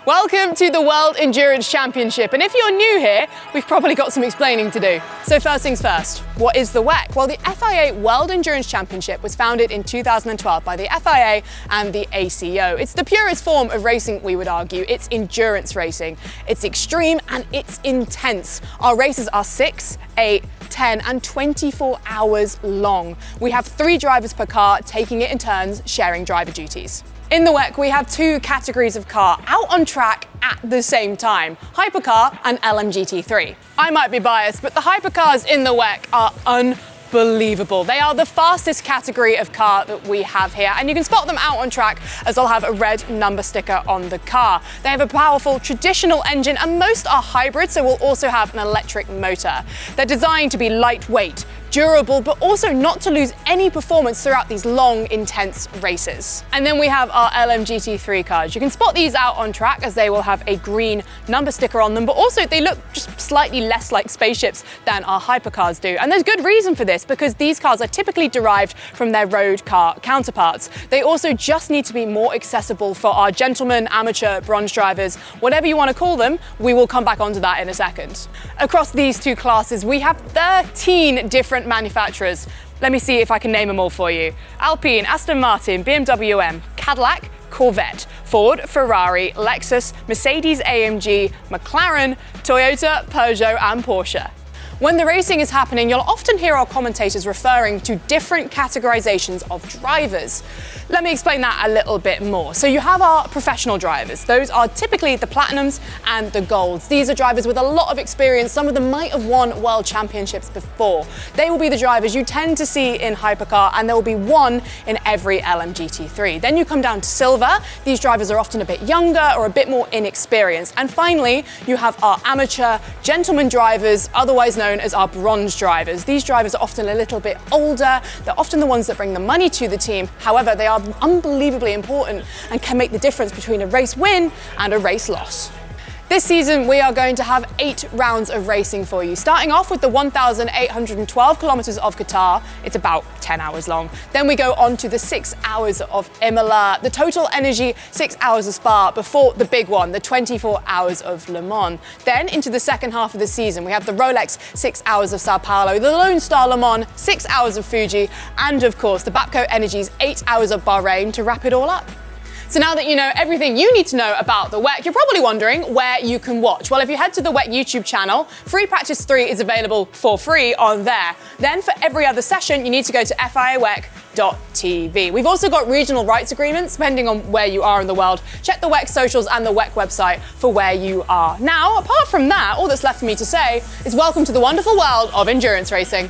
Welcome to the World Endurance Championship, and if you're new here, we've probably got some explaining to do. So first things first, what is the WEC? Well, the FIA World Endurance Championship was founded in 2012 by the FIA and the ACO. It's the purest form of racing, we would argue. It's endurance racing. It's extreme and it's intense. Our races are 6, 8, 10 and 24 hours long. We have 3 drivers per car, taking it in turns, sharing driver duties. In the WEC, we have 2 categories of car out on track at the same time, Hypercar and LMGT3. I might be biased, but the Hypercars in the WEC are unbelievable. They are the fastest category of car that we have here, and you can spot them out on track as they'll have a red number sticker on the car. They have a powerful traditional engine, and most are hybrid, so we'll also have an electric motor. They're designed to be lightweight, durable, but also not to lose any performance throughout these long, intense races. And then we have our LMGT3 cars. You can spot these out on track as they will have a green number sticker on them, but also they look just slightly less like spaceships than our hypercars do. And there's good reason for this, because these cars are typically derived from their road car counterparts. They also just need to be more accessible for our gentlemen, amateur, bronze drivers, whatever you want to call them. We will come back onto that in a second. Across these 2 classes, we have 13 different manufacturers. Let me see if I can name them all for you. Alpine, Aston Martin, BMW M, Cadillac, Corvette, Ford, Ferrari, Lexus, Mercedes-AMG, McLaren, Toyota, Peugeot and Porsche. When the racing is happening, you'll often hear our commentators referring to different categorizations of drivers. Let me explain that a little bit more. So you have our professional drivers. Those are typically the platinums and the golds. These are drivers with a lot of experience. Some of them might have won world championships before. They will be the drivers you tend to see in Hypercar, and there will be 1 in every LMGT3. Then you come down to silver. These drivers are often a bit younger or a bit more inexperienced. And finally, you have our amateur gentleman drivers, otherwise known as our bronze drivers. These drivers are often a little bit older. They're often the ones that bring the money to the team. However, they are unbelievably important and can make the difference between a race win and a race loss. This season, we are going to have 8 rounds of racing for you, starting off with the 1,812 kilometers of Qatar. It's about 10 hours long. Then we go on to the 6 hours of Imola, the Total Energy 6 hours of Spa, before the big one, the 24 hours of Le Mans. Then into the second half of the season, we have the Rolex 6 hours of Sao Paulo, the Lone Star Le Mans 6 hours of Fuji, and of course the Bapco Energy's 8 hours of Bahrain to wrap it all up. So now that you know everything you need to know about the WEC, you're probably wondering where you can watch. Well, if you head to the WEC YouTube channel, Free Practice 3 is available for free on there. Then for every other session, you need to go to FIAWEC.tv. We've also got regional rights agreements, depending on where you are in the world. Check the WEC socials and the WEC website for where you are. Now, apart from that, all that's left for me to say is welcome to the wonderful world of endurance racing.